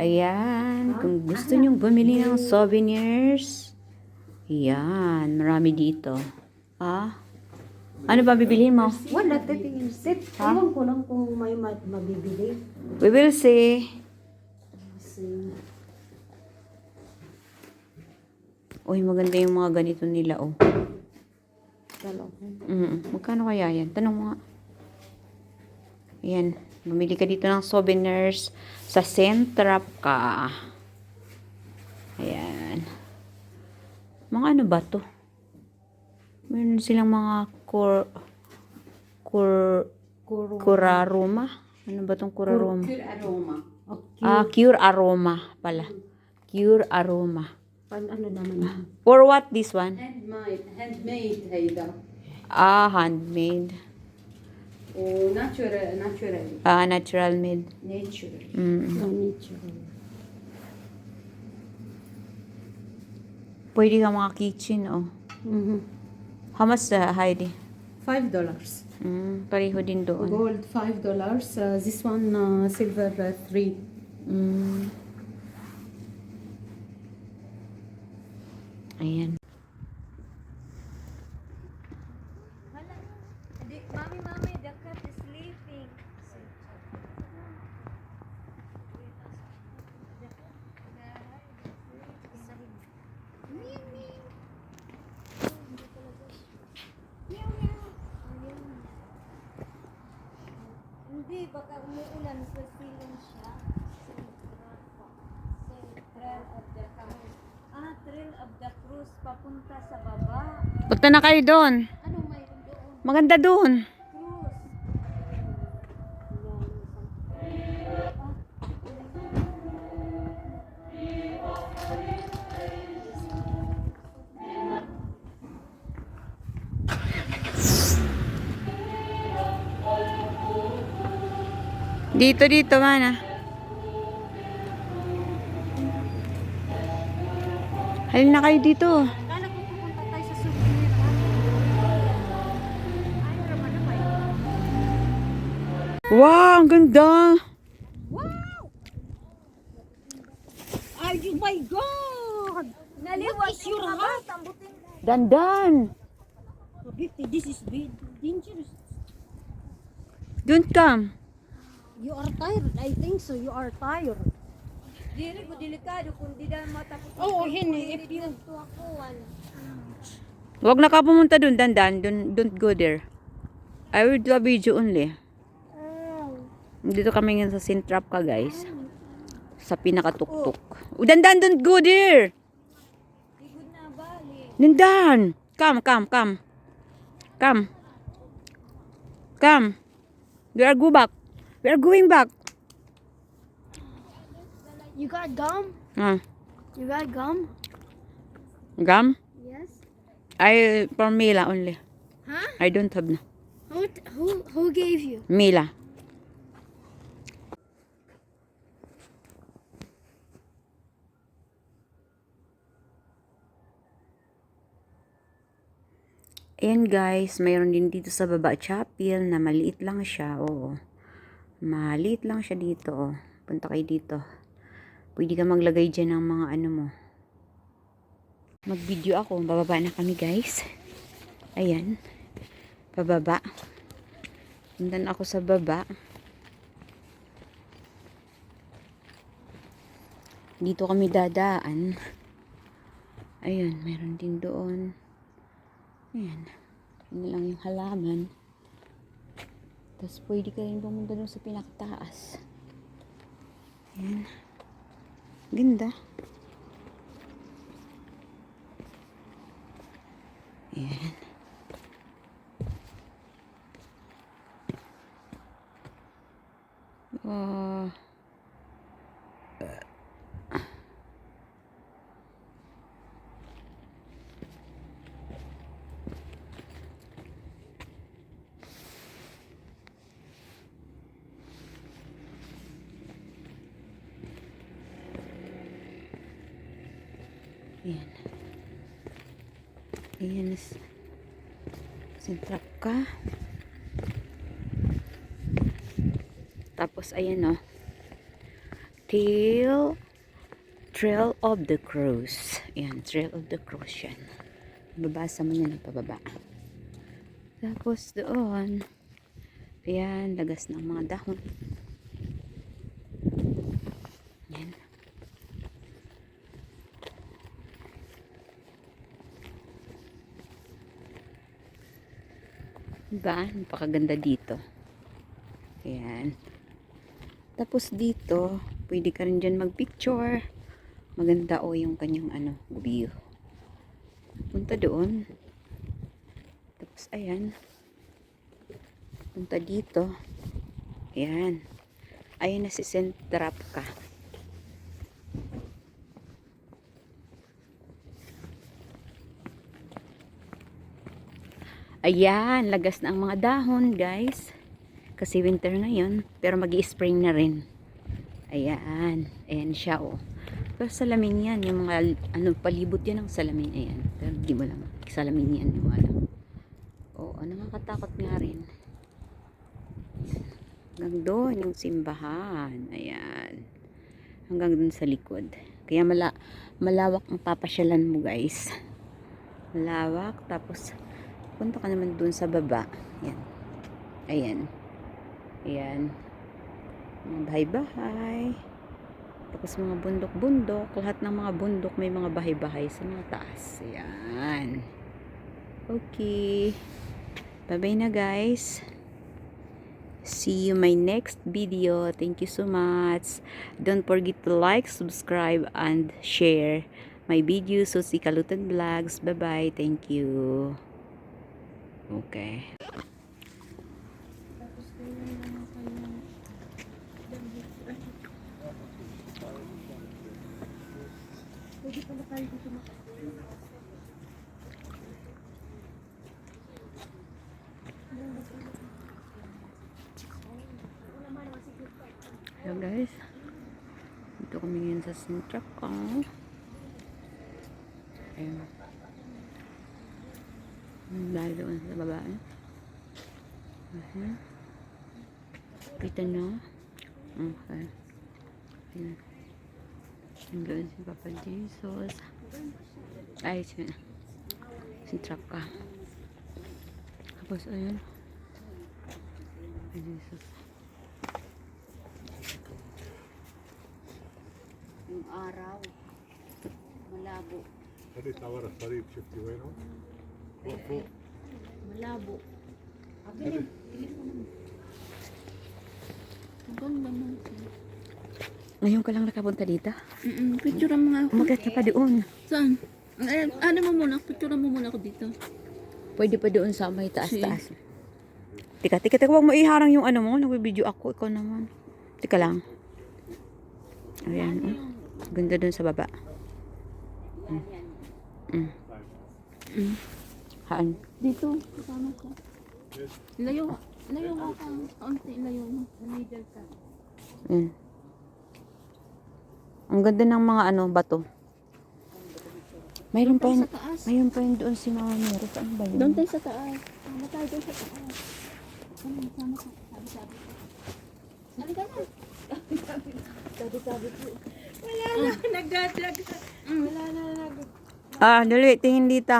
Ayan, kung gusto nyong bumili ng souvenirs, yan, marami dito. Ah, ano ba bibilihin mo? Wala, titingin. Ha? Ewan ko lang kung may mabibili. We will see. Kasi, Uy, maganda yung mga ganito nila, oh. talaga. Magkano kaya yan? Tanong mo nga. Ayan, bumili ka dito ng souvenirs sa Centrap ka. Ayan. Mga ano ba to? Meron silang mga kuraroma. Ano ba tong kuraroma? Cure aroma. Okay. Cure aroma pala. Cure aroma. Ano naman yun? For what this one? Handmade هيدا. Handmade. natural. Natural made. Natural. Natural. Pwede ka mga kitchen, oh. How much, Heidi? $5. Pareho din doon. Gold $5. This one silver 3. Ayan. Mommy, the cat is sleeping. Hindi, baka umuulan sa ceiling siya. Trail of the Cruise. Trail of the Cruise, papunta sa baba. Punta na kayo doon. Ano mayroon doon? Maganda doon. Cruise. Dito, mana. Halin na kayo dito. Kala ko pupunta tayo sa souvenir. Ay, naman na may. Wow, ang ganda. Wow! Ay, oh my God! Naliwas your heart. Tambutin. Dandan. 50, this is dangerous. Don't come. You are tired. I think so. You are tired. Dili ko delikado kung di dahil matapos. Oo, hindi. If you... Huwag na ka pumunta doon, Dandan. Don't go there. I will do a video only. Dito kami ngayon sa Centrap ka, guys. Sa pinakatuktok. Dandan, don't go there. Igod na bali. Dandan. Come. We are going back. You got gum? You got gum? Gum? Yes. For Mila only. Huh? I don't have na. Who gave you? Mila. Ayan guys, mayroon din dito sa baba chapel na maliit lang siya. Oo. Maliit lang siya dito. Oh. Punta kayo dito. Pwede ka maglagay dyan ng mga ano mo. Mag-video ako. Bababa na kami guys. Ayan. Pababa. Puntan ako sa baba. Dito kami dadaan. Ayan, meron din doon. Ayan. Yun lang yung halaman. Tapos pwede ka rin pumunta doon sa pinakataas. Ayan. Ganda. Ayan. Ayan. Ayan. Centrap ka. Tapos, ayan o. Trail of the Cross. Ayan, Trail of the Cross yan. Babasa mo yan ng pababa. Tapos doon, ayan, lagas ng mga dahon. Ayan. Diba? Napakaganda dito. Ayan. Tapos dito, pwede ka rin dyan mag-picture. Maganda o yung kanyang view. Punta doon. Tapos ayan. Punta dito. Ayan. Ayan na si Centrap ka. Ayan, lagas na ang mga dahon, guys. Kasi winter ngayon, pero magi-spring na rin. Ayan, ayan siya, oh. Pero salamin yan, yung mga, palibot yan ng salamin, ayan. Pero di mo lang, salamin yan, yung Oo, nakakatakot nga rin. Hanggang doon, yung simbahan. Ayan. Hanggang doon sa likod. Kaya malawak ang papasyalan mo, guys. Malawak, tapos punta ka naman dun sa baba. Ayan. Ayan. Ayan. Mga bahay-bahay. Tapos mga bundok-bundok. Lahat ng mga bundok may mga bahay-bahay sa mga taas. Ayan. Okay. Bye-bye na, guys. See you my next video. Thank you so much. Don't forget to like, subscribe, and share my videos. So, si Kalutan Vlogs. Bye-bye. Thank you. Okay. Hello guys. Dito kami ngayon sa Centrap ko. Ayan. Dahil doon sa baba. Kita nyo? Okay. Ayan. Doon si Papa Jesus. Ay, Centrap ka. Tapos ayun. Ay, Jesus. Yung araw. Malabo. هذه تعور الصليب شفتي وينهم؟ فوق فوق Malabo. Ngayon ka lang nakapunta dito? Picture mo nga ako. Umagat ka pa doon. Saan? Ano mo muna? Picture mo muna ako dito. Pwede pa doon sa may taas-taas. Tika, huwag mo iharang yung mo. Nag-video ako. Ikaw naman. Tika lang. Ayan. Oh. Ganda doon sa baba. Haan? Dito. Kasama ko. Layo. Layo mo ka. Kaunti. Layo mo. Middle ka. Ang ganda ng mga bato. Mayroon pa yun. Sa taas. Mayroon pa yun doon si Mama Mira. Saan ba yun? Doon tayo sa taas. Sama tayo doon sa taas. Sama ka. Sabi-sabi ko. Sabi ka na. Sabi-sabi ko. Wala na. Nag-drag. Wala na. Dali. Tingin dito.